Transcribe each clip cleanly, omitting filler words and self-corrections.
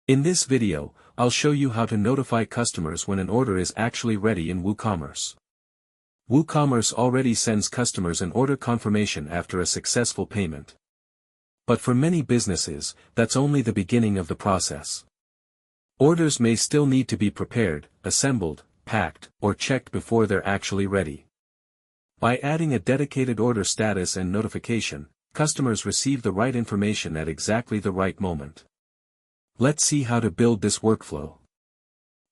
In this video, I'll show you how to notify customers when an order is actually ready in WooCommerce. WooCommerce already sends customers an order confirmation after a successful payment. But for many businesses, that's only the beginning of the process. Orders may still need to be prepared, assembled, packed, or checked before they're actually ready. By adding a dedicated order status and notification, customers receive the right information at exactly the right moment. Let's see how to build this workflow.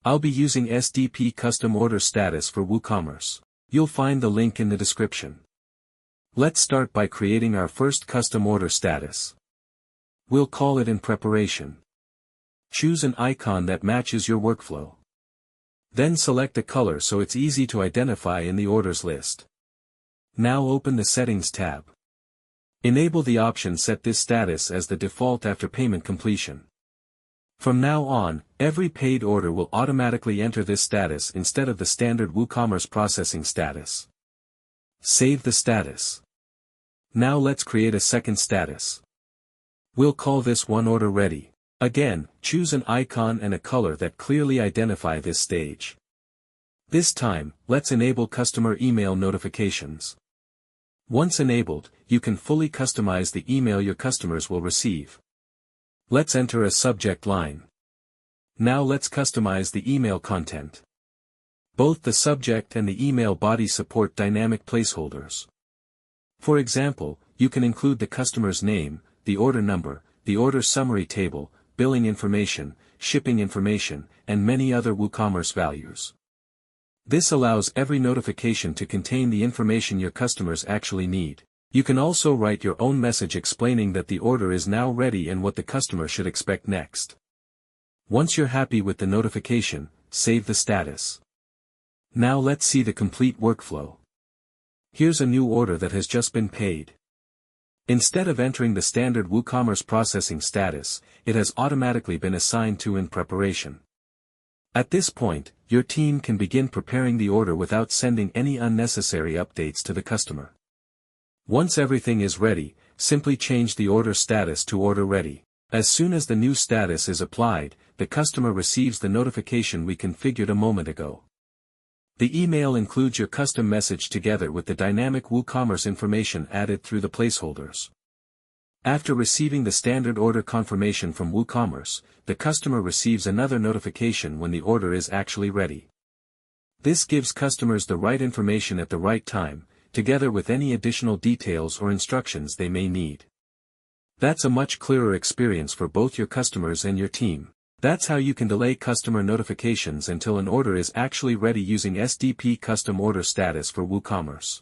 I'll be using SDP Custom Order Status for WooCommerce. You'll find the link in the description. Let's start by creating our first custom order status. We'll call it in preparation. Choose an icon that matches your workflow. Then select a color so it's easy to identify in the orders list. Now open the Settings tab. Enable the option Set this status as the default after payment completion. From now on, every paid order will automatically enter this status instead of the standard WooCommerce processing status. Save the status. Now let's create a second status. We'll call this one Order Ready. Again, choose an icon and a color that clearly identify this stage. This time, let's enable customer email notifications. Once enabled, you can fully customize the email your customers will receive. Let's enter a subject line. Now let's customize the email content. Both the subject and the email body support dynamic placeholders. For example, you can include the customer's name, the order number, the order summary table, billing information, shipping information, and many other WooCommerce values. This allows every notification to contain the information your customers actually need. You can also write your own message explaining that the order is now ready and what the customer should expect next. Once you're happy with the notification, save the status. Now let's see the complete workflow. Here's a new order that has just been paid. Instead of entering the standard WooCommerce processing status, it has automatically been assigned to in preparation. At this point, your team can begin preparing the order without sending any unnecessary updates to the customer. Once everything is ready, simply change the order status to Order Ready. As soon as the new status is applied, the customer receives the notification we configured a moment ago. The email includes your custom message together with the dynamic WooCommerce information added through the placeholders. After receiving the standard order confirmation from WooCommerce, the customer receives another notification when the order is actually ready. This gives customers the right information at the right time, together with any additional details or instructions they may need. That's a much clearer experience for both your customers and your team. That's how you can delay customer notifications until an order is actually ready using SDP Custom Order Status for WooCommerce.